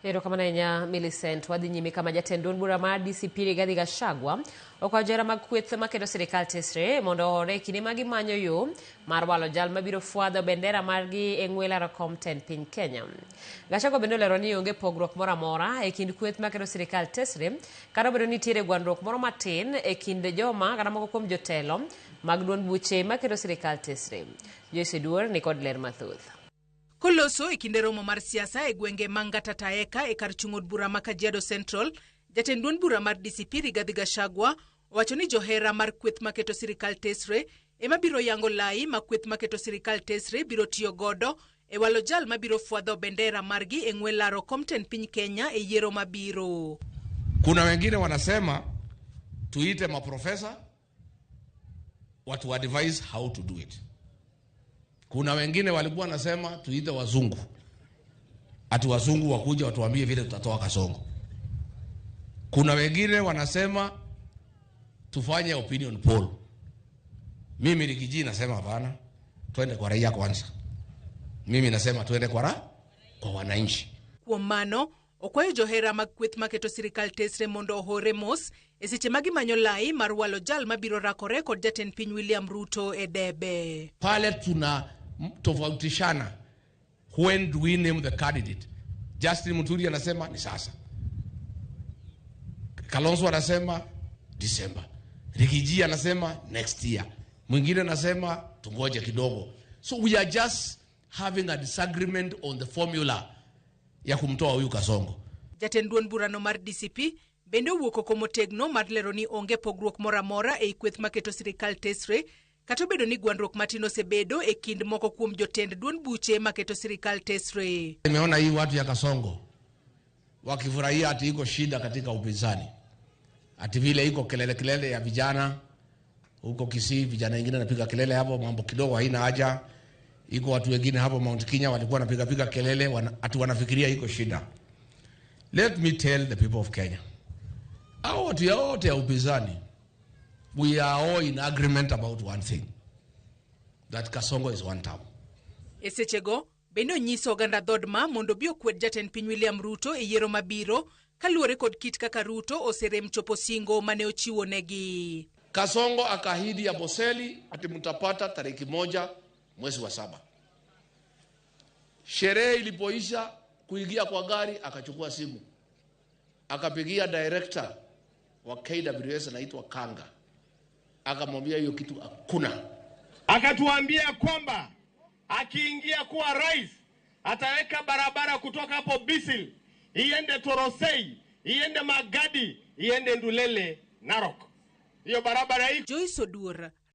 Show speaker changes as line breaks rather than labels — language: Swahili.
Erokamano nya Millicent wadhi nyime kama jatend duond bura mar DCP Rigathi Gachagua okwayo johera mag kweth makedo sirikal tesre mondo oore kinde ma gimanyo yo mar walo jal mabiro fwadho bendera margi e ng'we laro kom tend piny Kenya. Gachagua bende olero ni onge pogruok moro amora e kind kweth makedo sirikal tesre kata obedo ni nitiere gwandruok moro matin e kind joma kata moko kuom jotelo mag duond buche makedo sirikal tesre. Joyce Duor ni kod ler mathoth.
Koloso e kinde romo mar siasa e gwenge Mangata Taeka e kar chung od bura ma Kajiado Central, jatend duond bura mar DCP Rigathi Gachagua owacho ni johera mar kweth maketo sirikal tesre ema biro yango lai ma kweth maketo sirikal tesre biro tiyo godo e walo jal mabiro fwadho bendera margi e ng'we laro kom tend piny Kenya e yiero mabiro.
Kuna wengine wanasema tuite maprofesa watu advise how to do it. Kuna wengine walikuwa nasema tuite wazungu. Ati wazungu wakuja watuambie vile tutatoa Kasongo. Kuna wengine wanasema tufanye opinion poll. Mimi Rigiji nasema hapana, twende kwa raia kwanza. Mimi nasema twende kwa wananchi.
Kwa mano, okwayo johera mag kweth maketo sirikal tesre mondo ohore mos e seche magi manyo lai mar walo jal mabiro rakore kod jatend piny William Ruto e debe.
Pale tuna tofautishana. When do we name the candidate? Justin Muturi anasema ni sasa. Kalonzo anasema December. Rigiji anasema next year. Mwingine anasema tungoje kidogo. So we are just having a disagreement on the formula ya kumtoa huyu Kasongo.
Jatend duond burano mar DCP bende owuok oko motegno mar lero ni onge pogruok moro amora e kweth maketo sirikal tesre kata obedo ni gwandruok matin osebedo e kind moko kuom jotend duond buche maketo sirikal tesre.
Nimeona hii watu ya Kasongo wakifurahia ati iko shida katika upinzani. Ati vile iko kelele ya vijana huko Kisii, vijana wengine wanapiga kelele hapo, mambo kidogo haina haja. Iko watu wengine hapo Mount Kenya walikuwa wanapiga kelele ati wanafikiria iko shida. Let me tell the people of Kenya. Hao watu yote ya upinzani, we are all in agreement about one thing. That Kasongo is one term.
Esechego bende onyiso oganda dhodma mondo bi okwed jatend piny William Ruto e yiero mabiro kaluwore kod kit kaka Ruto oserem chopo singo mane ochiwo negi.
Kasongo akahidi ya Boseli ati mtapata tarehe 1 mwezi wa 7. Sherehe ilipoisha kuingia kwa gari akachukua simu. Akapigia director wa KWS anaitwa Kanga. Akamwambia hiyo kitu hakuna.
Akatuambia kwamba akiingia kuwa rais ataweka barabara kutoka hapo Bisil iende Torosei, iende Magadi, iende Ndulele, Narok. Hiyo barabara hii.
Joyce Oduor.